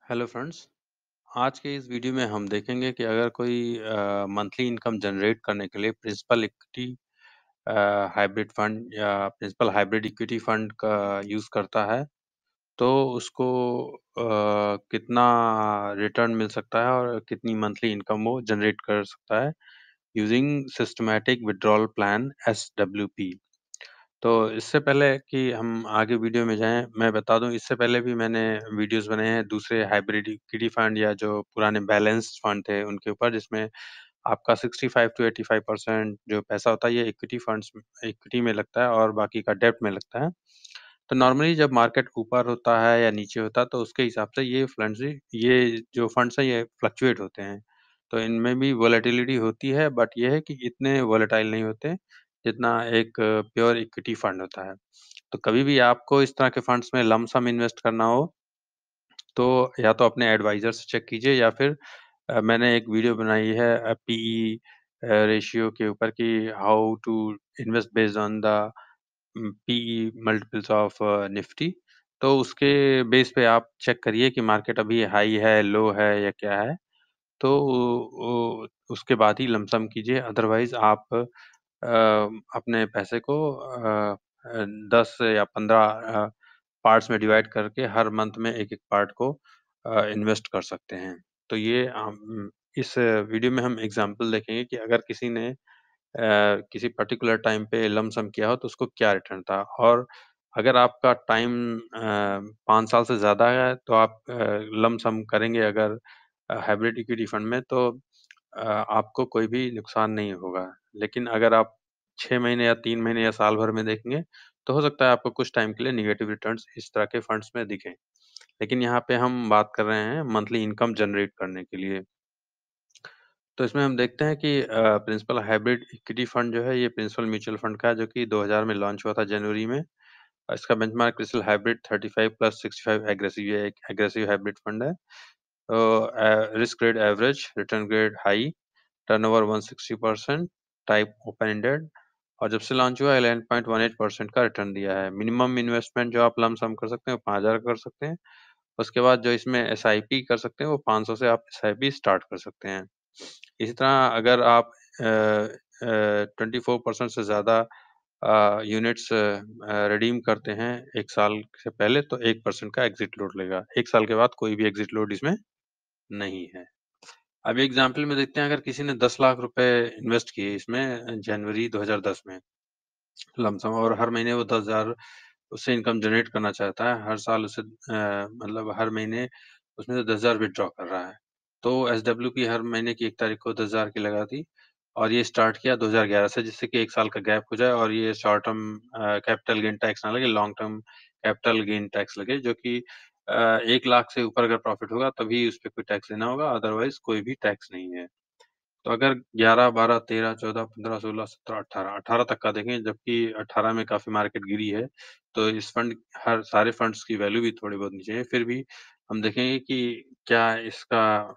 Hello friends. आज के इस वीडियो में हम देखेंगे कि अगर कोई मंथली इनकम जनरेट करने के लिए प्रिंसिपल इक्विटी हाइब्रिड फंड या प्रिंसिपल हाइब्रिड इक्विटी फंड का यूज़ करता है, तो उसको कितना रिटर्न मिल सकता है और कितनी मंथली इनकम वो जनरेट कर सकता है using systematic withdrawal plan SWP. तो इससे पहले कि हम आगे वीडियो में जाएँ, मैं बता दूँ इससे पहले भी मैंने वीडियोज़ बनाए हैं दूसरे हाइब्रिड इक्विटी फंड या जो पुराने बैलेंस्ड फंड थे उनके ऊपर जिसमें आपका 65 टू 85% जो पैसा होता है ये इक्विटी में लगता है और बाकी का डेब्ट में लगता है। तो नॉर्मली जब मार्केट ऊपर होता है या नीचे होता है तो उसके हिसाब से ये जो फंड्स हैं ये फ्लक्चुएट होते हैं। तो इनमें भी वोलेटिलिटी होती है बट ये है कि इतने वोलेटाइल नहीं होते जितना एक प्योर इक्विटी फंड होता है। तो कभी भी आपको इस तरह के फंड्स में लंप सम इन्वेस्ट करना हो, तो या तो अपने एडवाइज़र से चेक कीजिए या फिर मैंने एक वीडियो बनाई है पीई रेशियो के ऊपर कि how to invest based on the PE multiples of Nifty. तो उसके बेस पे आप चेक करिए कि मार्केट अभी हाई है, लो है या क्या है। तो उसके बाद ही लंप सम कीजिए अदरवाइज़ आप अपने पैसे को 10 या 15 पार्ट्स में डिवाइड करके हर मंथ में एक-एक पार्ट को इन्वेस्ट कर सकते हैं। तो ये इस वीडियो में हम एग्ज़ाम्पल देखेंगे कि अगर किसी ने किसी पर्टिकुलर टाइम पे लंप सम किया हो तो उसको क्या रिटर्न था और अगर आपका टाइम 5 साल से ज़्यादा है तो आप लंप सम करेंगे अगर हाइब्रिड इक्विटी फंड में तो आपको कोई भी नुकसान नहीं होगा। लेकिन अगर आप 6 महीने या 3 महीने या साल भर में देखेंगे, तो हो सकता है आपको कुछ टाइम के लिए नेगेटिव रिटर्न्स इस तरह के फंड्स में दिखें। लेकिन यहाँ पे हम बात कर रहे हैं मंथली इनकम जनरेट करने के लिए। तो इसमें हम देखते हैं कि प्रिंसिपल हाइब्रिड इक्विटी फंड जो है, ये प्रिंसिपल म्यूचुअल फंड का है, जो कि 2000 में लॉन्च हुआ था जनवरी में। इसका benchmark CRISIL hybrid 35 plus 65 aggressive ये एक एग्रेसिव हाइब्रिड फंड है। तो risk grade average, return grade high, turnover 160%, type open ended और जब से लॉन्च हुआ है 11.18% का रिटर्न दिया है। मिनिमम इन्वेस्टमेंट जो आप लम सम कर सकते हैं, वो 5000 कर सकते हैं। उसके बाद जो इसमें एसआईपी कर सकते हैं, वो 500 से आप एसआईपी स्टार्ट कर सकते हैं। इसी तरह अगर आप 24% से ज़्यादा यूनिट्स रिडीम करते हैं 1 साल से पहले, तो 1% का एग्ज़िट लोड लेगा। 1 साल के बाद कोई भी एग्ज़िट लोड इसमें नहीं है। अब एग्ज़ाम्पल में देखते हैं अगर किसी ने 10 लाख रुपए इन्वेस्ट किए इसमें जनवरी 2010 में लमसम और हर महीने वो 10,000 उससे इनकम जनरेट करना चाहता है। हर साल उसे मतलब हर महीने उसमें से 10,000 विथड्रॉ कर रहा है। तो एसडब्ल्यूपी हर महीने की 1 तारीख को 10,000 की लगा दी और ये स्टार्ट किया 2011 से जिससे कि 1 साल का गैप हो जाए और ये short term capital gain tax ना लगे, long term capital gain tax लगे जो कि 1 लाख से ऊपर अगर प्रॉफिट होगा तभी उस पे कोई टैक्स देना होगा, अदरवाइज़ कोई भी टैक्स नहीं है। तो अगर 11, 12, 13, 14, 15, 16, 17, 18, 18 तक का देखें जबकि 18 में काफ़ी मार्केट गिरी है, तो इस फंड हर सारे फंड्स की वैल्यू भी थोड़ी बहुत नीचे है। फिर भी हम देखेंगे कि क्या इसका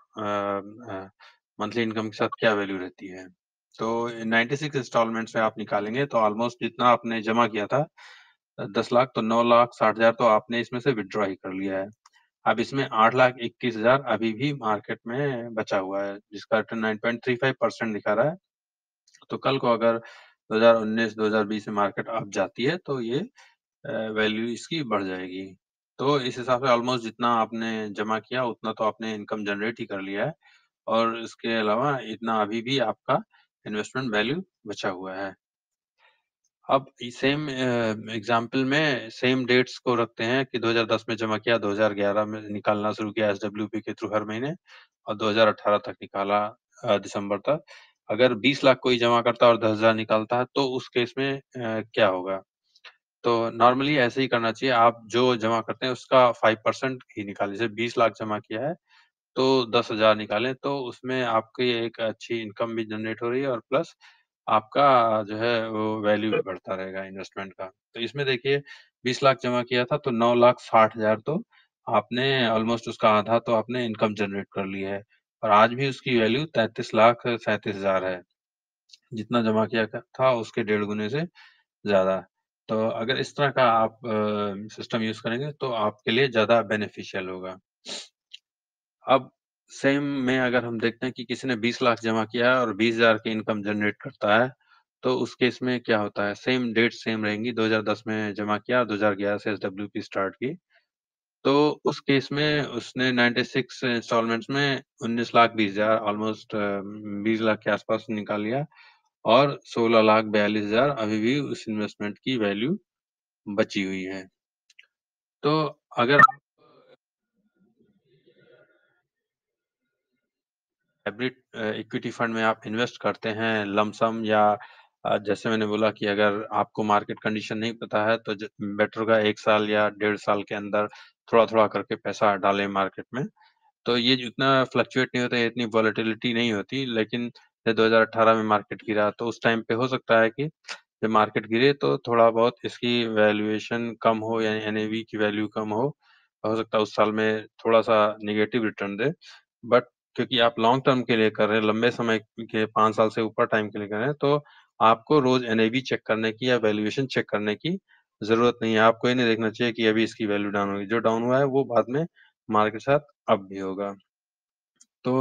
मंथली इनकम के साथ क्या वैल्यू रहती है। तो 96 इंस्टॉलमेंट्स में आप निकालेंगे तो ऑलमोस्ट जितना आपने जमा किया था 10 लाख तो 9,60,000 तो आपने इसमें से विथड्रॉ ही कर लिया है। अब इसमें 8,21,000 अभी भी मार्केट में बचा हुआ है, जिसका रिटर्न 9.35% दिखा रहा है। तो कल को अगर 2019-2020 में मार्केट अप जाती है, तो ये वैल्यू इसकी बढ़ जाएगी। तो इस हिसाब से ऑलमोस्ट जितना आपने जमा किया, उतना तो आपने इनकम जनरेट ही कर लिया है और इसके अलावा इतना अभी भी आपका इन्वेस्टमेंट वैल्यू बचा हुआ है। अब सेम एग्ज़ाम्पल में सेम डेट्स को रखते हैं कि 2010 में जमा किया, 2011 में निकालना शुरू किया एसडब्ल्यूपी के थ्रू हर महीने और 2018 तक निकाला दिसंबर तक। अगर 20 लाख कोई जमा करता है और 10,000 निकालता है, तो उस केस में क्या होगा? तो नॉर्मली ऐसे ही करना चाहिए, आप जो जमा करते हैं उसका 5% ही निकालें। जैसे 20 लाख जमा किया है, तो 10,000 निकालें, तो उसमें आपकी एक अच्छी इनकम भी जनरेट हो रही है और प्लस आपका जो है वो वैल्यू भी बढ़ता रहेगा इन्वेस्टमेंट का। तो इसमें देखिए 20 लाख जमा किया था तो 9,60,000 तो आपने ऑलमोस्ट उसका आधा तो आपने इनकम जनरेट कर ली है और आज भी उसकी वैल्यू 33,37,000 है। जितना जमा किया था उसके डेढ़ गुने से ज़्यादा। तो अगर इस तरह का आप सिस्टम यूज़ करेंगे तो आपके लिए ज़्यादा बेनिफिशियल होगा। अब सेम में अगर हम देखते हैं कि किसी ने 20 लाख जमा किया है और 20,000 की इनकम जनरेट करता है, तो उस केस में क्या होता है, सेम डेट सेम रहेंगी, 2010 में जमा किया, 2011 से एसडब्ल्यूपी स्टार्ट की। तो उस केस में उसने 96 इंस्टॉलमेंट्स में 19,20,000 ऑलमोस्ट 20 लाख के आसपास निकाल लिया और 16,42,000 अभी भी उस इन्वेस्टमेंट की वैल्यू बची हुई है। तो अगर हाइब्रिड इक्विटी फंड में आप इन्वेस्ट करते हैं लमसम या जैसे मैंने बोला कि अगर आपको मार्केट कंडीशन नहीं पता है तो बेटर होगा 1 साल या 1.5 साल के अंदर थोड़ा-थोड़ा करके पैसा डालें मार्केट में। तो ये जितना फ्लक्चुएट नहीं होता है, इतनी वोलेटिलिटी नहीं होती, लेकिन जब 2018 में मार्केट गिरा तो उस टाइम पे हो सकता है कि जब मार्केट गिरे तो थोड़ा बहुत इसकी वैल्यूएशन कम हो या एनएवी की वैल्यू कम हो सकता है उस साल में थोड़ा-सा नेगेटिव रिटर्न दे। बट क्योंकि आप लॉन्ग टर्म के लिए कर रहे हैं, लंबे समय के 5 साल से ऊपर टाइम के लिए कर रहे हैं, तो आपको रोज़ एनएवी चेक करने की या वैल्यूएशन चेक करने की ज़रूरत नहीं है। आपको ये नहीं देखना चाहिए कि अभी इसकी वैल्यू डाउन होगी। जो डाउन हुआ है वो बाद में मार्केट के साथ अप भी होगा। तो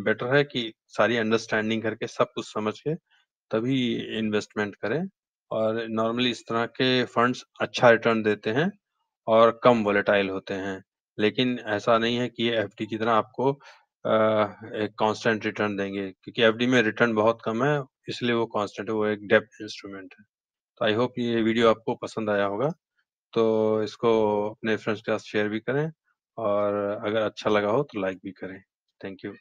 बेटर है कि सारी अंडरस्टैंडिंग करके सब कुछ समझ के तभी इन्वेस्टमेंट करें और नॉर्मली इस तरह के फंड्स अच्छा रिटर्न देते हैं और कम वोलेटाइल होते हैं। लेकिन ऐसा नहीं है कि ये एफडी की तरह आपको एक कांस्टेंट रिटर्न देंगे क्योंकि एफडी में रिटर्न बहुत कम है, इसलिए वो कांस्टेंट है, वो एक डेब्ट इंस्ट्रूमेंट है। तो आई होप ये वीडियो आपको पसंद आया होगा। तो इसको अपने फ्रेंड्स के साथ शेयर भी करें और अगर अच्छा लगा हो तो लाइक भी करें। Thank you.